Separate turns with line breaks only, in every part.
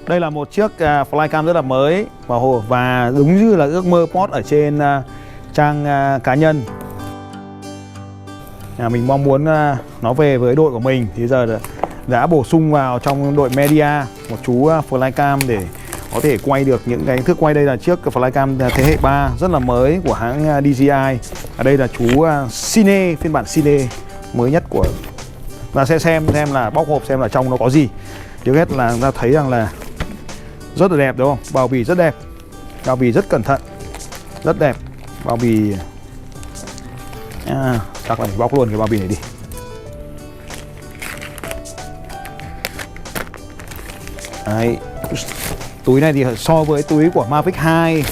Đây là một chiếc flycam rất là mới và đúng như là ước mơ post ở trên trang cá nhân. Mình mong muốn nó về với đội của mình thì giờ đã bổ sung vào trong đội media một chú flycam để có thể quay được những cái thước quay. Đây là chiếc flycam thế hệ 3 rất là mới của hãng DJI. Ở đây là chú Cine, phiên bản Cine mới nhất của, và sẽ xem là bóc hộp xem là trong nó có gì. Trước hết là chúng ta thấy rằng là rất là đẹp đúng không? Bao bì rất đẹp, bao bì rất cẩn thận, rất đẹp. Bao bì chắc là mình bóc luôn cái bao bì này đi. Đấy. Túi này thì so với túi của Mavic 2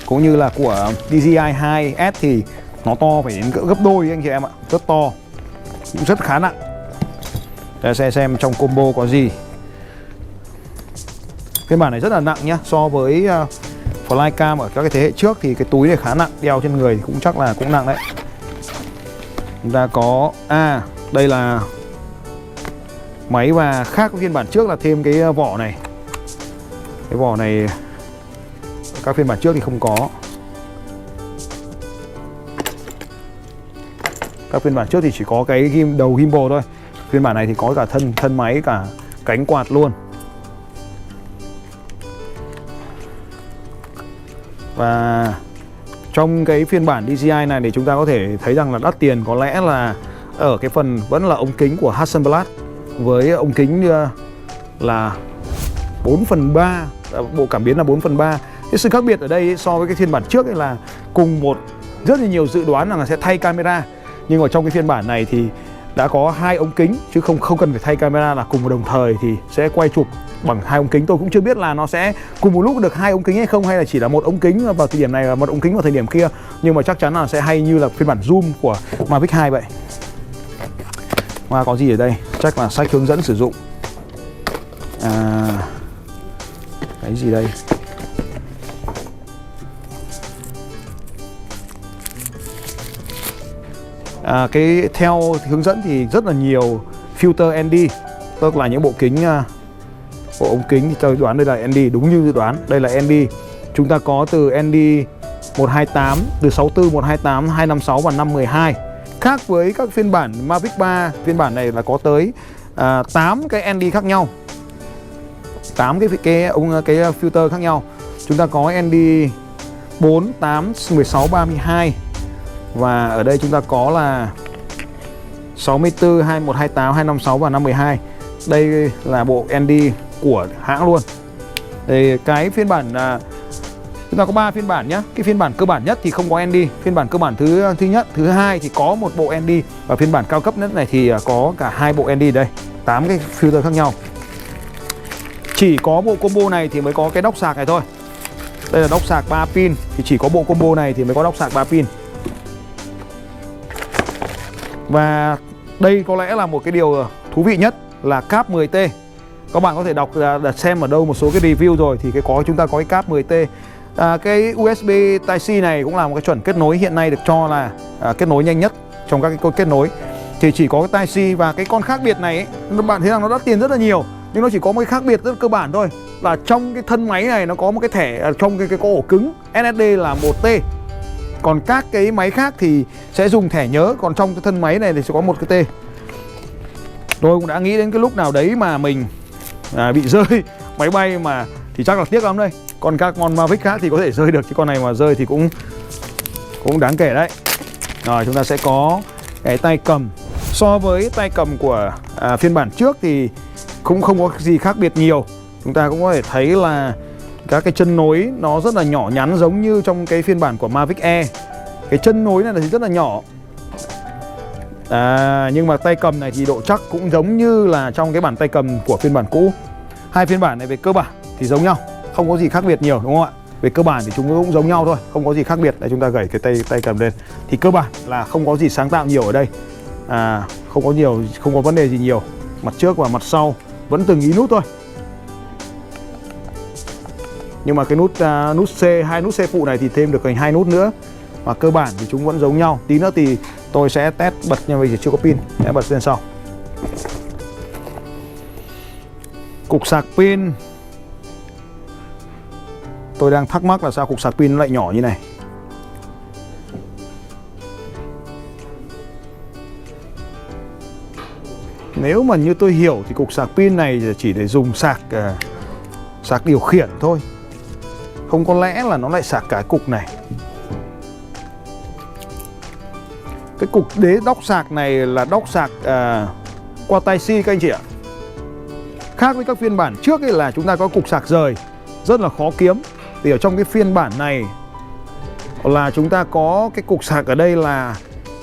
cũng như là của DJI 2S thì nó to phải đến gấp đôi anh chị em ạ, rất to, cũng rất khá nặng. Để xem trong combo có gì. Phiên bản này rất là nặng nhá, so với flycam ở các cái thế hệ trước thì cái túi này khá nặng, đeo trên người thì cũng chắc là cũng nặng đấy. Chúng ta có đây là máy, và khác với phiên bản trước là thêm cái vỏ này. Cái vỏ này các phiên bản trước thì không có. Các phiên bản trước thì chỉ có cái đầu gimbal thôi. Phiên bản này thì có cả thân máy, cả cánh quạt luôn. Và trong cái phiên bản DJI này thì chúng ta có thể thấy rằng là đắt tiền có lẽ là ở cái phần vẫn là ống kính của Hasselblad với ống kính là 4/3, bộ cảm biến là 4/3. Cái sự khác biệt ở đây so với cái phiên bản trước là cùng rất là nhiều dự đoán là sẽ thay camera, nhưng ở trong cái phiên bản này thì đã có 2 ống kính chứ không cần phải thay camera, là cùng một đồng thời thì sẽ quay chụp bằng 2 ống kính. Tôi cũng chưa biết là nó sẽ cùng một lúc được 2 ống kính hay không, hay là chỉ là một ống kính vào thời điểm này và một ống kính vào thời điểm kia, nhưng mà chắc chắn là sẽ hay như là phiên bản zoom của Mavic 2 vậy. Và có gì ở đây? Chắc là sách hướng dẫn sử dụng. Cái gì đây? Cái theo hướng dẫn thì rất là nhiều filter ND, tức là những bộ ống kính thì tôi đoán đây là ND, đúng như dự đoán. Đây là ND. Chúng ta có từ ND 128, từ 64, 128, 256 và 512. Khác với các phiên bản Mavic 3, phiên bản này là có tới 8 cái ND khác nhau, 8 cái filter khác nhau. Chúng ta có ND 4, 8, 16, 32. Và ở đây chúng ta có là 64, 2128, 256 và 512. Đây là bộ ND của hãng luôn. Thì cái phiên bản chúng ta có 3 phiên bản nhé. Cái phiên bản cơ bản nhất thì không có ND. Phiên bản cơ bản thứ nhất, thứ hai thì có một bộ ND. Và phiên bản cao cấp nhất này thì có cả 2 bộ ND đây, 8 cái filter khác nhau. Chỉ có bộ combo này thì mới có cái dock sạc này thôi. Đây là dock sạc 3 pin, thì chỉ có bộ combo này thì mới có dock sạc 3 pin. Và đây có lẽ là một cái điều thú vị nhất là cáp 10T. Các bạn có thể xem ở đâu một số cái review rồi thì chúng ta có cái cáp 10T. Cái USB Type-C này cũng là một cái chuẩn kết nối hiện nay được cho là kết nối nhanh nhất trong các cái kết nối. Thì chỉ có cái Type-C, và cái con khác biệt này ấy, bạn thấy rằng nó đắt tiền rất là nhiều, nhưng nó chỉ có một cái khác biệt rất cơ bản thôi, là trong cái thân máy này nó có một cái thẻ trong cái ổ cứng SSD là 1T. Còn các cái máy khác thì sẽ dùng thẻ nhớ, còn trong cái thân máy này thì sẽ có một cái T. Tôi cũng đã nghĩ đến cái lúc nào đấy mà mình bị rơi máy bay mà thì chắc là tiếc lắm đây. Còn các con Mavic khác thì có thể rơi được, chứ con này mà rơi thì cũng đáng kể đấy. Rồi chúng ta sẽ có cái tay cầm. So với tay cầm của phiên bản trước thì cũng không có gì khác biệt nhiều. Chúng ta cũng có thể thấy là các cái chân nối nó rất là nhỏ nhắn, giống như trong cái phiên bản của Mavic Air. Cái chân nối này thì rất là nhỏ. Nhưng mà tay cầm này thì độ chắc cũng giống như là trong cái bản tay cầm của phiên bản cũ. Hai phiên bản này về cơ bản thì giống nhau, không có gì khác biệt nhiều, đúng không ạ? Về cơ bản thì chúng cũng giống nhau thôi, không có gì khác biệt. Đây, chúng ta gẩy cái tay cầm lên thì cơ bản là không có gì sáng tạo nhiều ở đây. Không có vấn đề gì nhiều. Mặt trước và mặt sau vẫn từng ý nút thôi. Nhưng mà cái nút C, 2 nút C phụ này thì thêm được thành 2 nút nữa. Và cơ bản thì chúng vẫn giống nhau. Tí nữa thì tôi sẽ test bật, nhưng bây giờ chưa có pin, sẽ bật lên sau. Cục sạc pin tôi đang thắc mắc là sao cục sạc pin nó lại nhỏ như này. Nếu mà như tôi hiểu thì cục sạc pin này chỉ để dùng sạc điều khiển thôi. Không có lẽ là nó lại sạc cả cục này. Cái cục đế đóc sạc này là đóc sạc qua Type-C các anh chị ạ. Khác với các phiên bản trước ấy là chúng ta có cục sạc rời, rất là khó kiếm. Thì ở trong cái phiên bản này là chúng ta có cái cục sạc ở đây là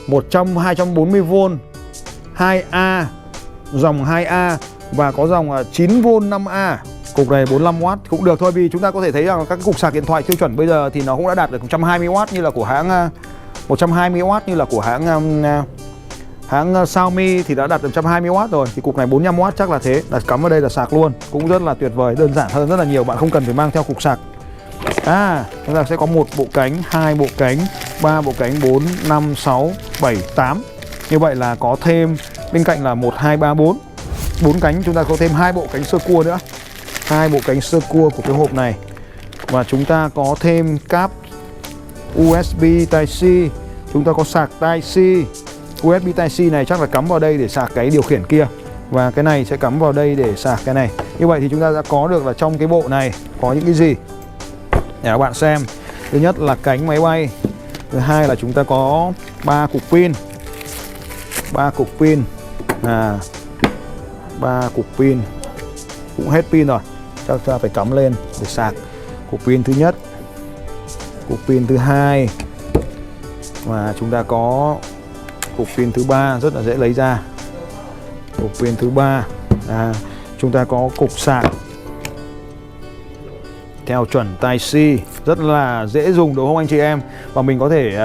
240V 2A, dòng 2A và có dòng 9V 5A. Cục này 45W cũng được thôi, vì chúng ta có thể thấy rằng các cục sạc điện thoại tiêu chuẩn bây giờ thì nó cũng đã đạt được 120W như là của hãng 120W như là của hãng Xiaomi thì đã đạt được 120W rồi. Thì cục này 45W chắc là thế, là cắm vào đây là sạc luôn. Cũng rất là tuyệt vời, đơn giản hơn rất là nhiều, bạn không cần phải mang theo cục sạc. Chúng ta sẽ có 1 bộ cánh, 2 bộ cánh, 3 bộ cánh, 4, 5, 6, 7, 8. Như vậy là có thêm bên cạnh là 1, 2, 3, 4 cánh, chúng ta có thêm 2 bộ cánh sơ cua nữa. 2 bộ cánh sơ cua của cái hộp này. Và chúng ta có thêm cáp USB Type-C. Chúng ta có sạc Type-C. USB Type-C này chắc là cắm vào đây để sạc cái điều khiển kia. Và cái này sẽ cắm vào đây để sạc cái này. Như vậy thì chúng ta đã có được là trong cái bộ này có những cái gì để các bạn xem. Thứ nhất là cánh máy bay. Thứ hai là chúng ta có 3 cục pin. 3 cục pin. 3 cục pin. Cũng hết pin rồi, chắc chúng ta phải cắm lên để sạc. Cục pin thứ nhất, cục pin thứ hai, và chúng ta có cục pin thứ ba rất là dễ lấy ra. Cục pin thứ ba, chúng ta có cục sạc theo chuẩn Type-C, rất là dễ dùng đúng không anh chị em? Và mình có thể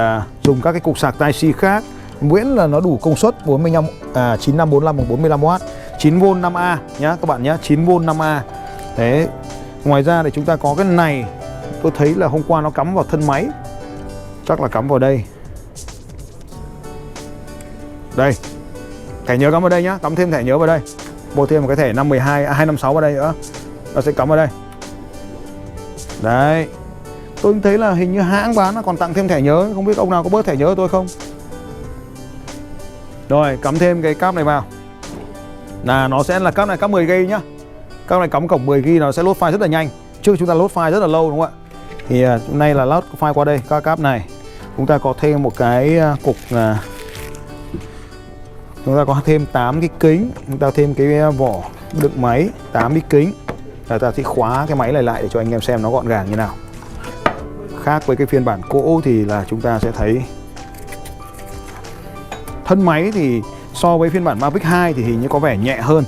dùng các cái cục sạc Type-C khác, miễn là nó đủ công suất 9545 hoặc 45W. 9V 5A nhá các bạn nhé, 9V 5A. Thế ngoài ra thì chúng ta có cái này, tôi thấy là hôm qua nó cắm vào thân máy, chắc là cắm vào đây. Đây, thẻ nhớ cắm vào đây nhá, cắm thêm thẻ nhớ vào đây, mua thêm một cái thẻ 256 vào đây nữa, nó sẽ cắm vào đây. Đấy, tôi thấy là hình như hãng bán là còn tặng thêm thẻ nhớ, không biết ông nào có bớt thẻ nhớ của tôi không. Rồi, cắm thêm cái cáp này vào. Là nó sẽ là cáp này, cáp 10GB nhá. Cáp này cắm cổng 10GB nó sẽ load file rất là nhanh. Trước chúng ta load file rất là lâu đúng không ạ? Thì hôm nay là load file qua đây, các cáp này. Chúng ta có thêm một cái cục chúng ta có thêm 8 cái kính, chúng ta thêm cái vỏ đựng máy, 8 cái kính. Rồi ta sẽ khóa cái máy này lại để cho anh em xem nó gọn gàng như nào. Khác với cái phiên bản cũ thì là chúng ta sẽ thấy thân máy thì so với phiên bản Mavic 2 thì hình như có vẻ nhẹ hơn.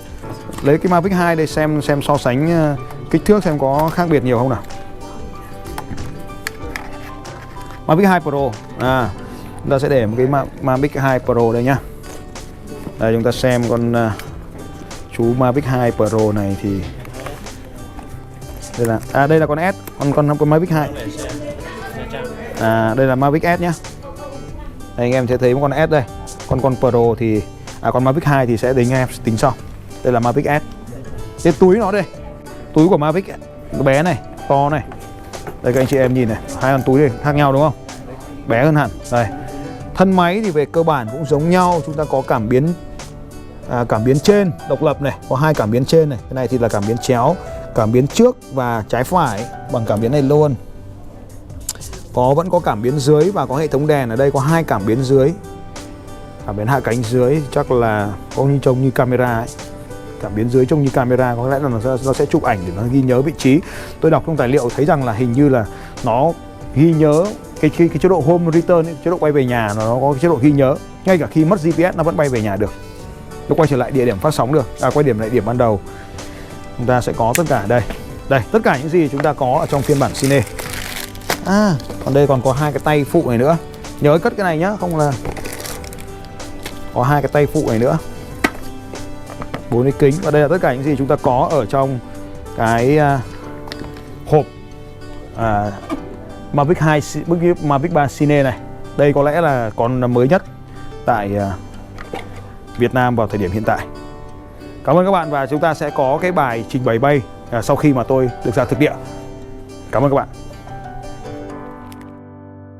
Lấy cái Mavic 2 đây xem so sánh kích thước xem có khác biệt nhiều không nào. Mavic 2 Pro, chúng ta sẽ để một cái Mavic 2 Pro đây nhá. Đây chúng ta xem con chú Mavic 2 Pro này thì đây là con S, con Mavic 2. Đây là Mavic S nhá. Đây anh em sẽ thấy một con S đây. Con Pro thì con Mavic 2 thì sẽ tính sau. Đây là Mavic S. Cái túi nó đây. Túi của Mavic bé này, to này. Đây các anh chị em nhìn này, hai con túi này khác nhau đúng không? Bé hơn hẳn. Đây. Thân máy thì về cơ bản cũng giống nhau, chúng ta có cảm biến trên độc lập này, có 2 cảm biến trên này. Cái này thì là cảm biến chéo, cảm biến trước và trái phải bằng cảm biến này luôn. Vẫn có cảm biến dưới và có hệ thống đèn ở đây, có 2 cảm biến dưới. Cảm biến hạ cánh dưới chắc là trông như camera ấy. Cảm biến dưới trông như camera, có lẽ là nó sẽ chụp ảnh để nó ghi nhớ vị trí. Tôi đọc trong tài liệu thấy rằng là hình như là nó ghi nhớ cái chế độ home return ấy, chế độ quay về nhà nó có cái chế độ ghi nhớ. Ngay cả khi mất GPS nó vẫn bay về nhà được. Nó quay trở lại địa điểm phát sóng được, quay điểm lại điểm ban đầu. Chúng ta sẽ có tất cả ở đây. Đây, tất cả những gì chúng ta có ở trong phiên bản Cine. Còn đây còn có 2 cái tay phụ này nữa. Nhớ cất cái này nhá, không là có 2 cái tay phụ này nữa. 4 cái kính. Và đây là tất cả những gì chúng ta có ở trong cái hộp Mavic 2, Mavic 3 Cine này. Đây có lẽ là con mới nhất tại Việt Nam vào thời điểm hiện tại. Cảm ơn các bạn và chúng ta sẽ có cái bài trình bày bay sau khi mà tôi được ra thực địa. Cảm ơn các bạn.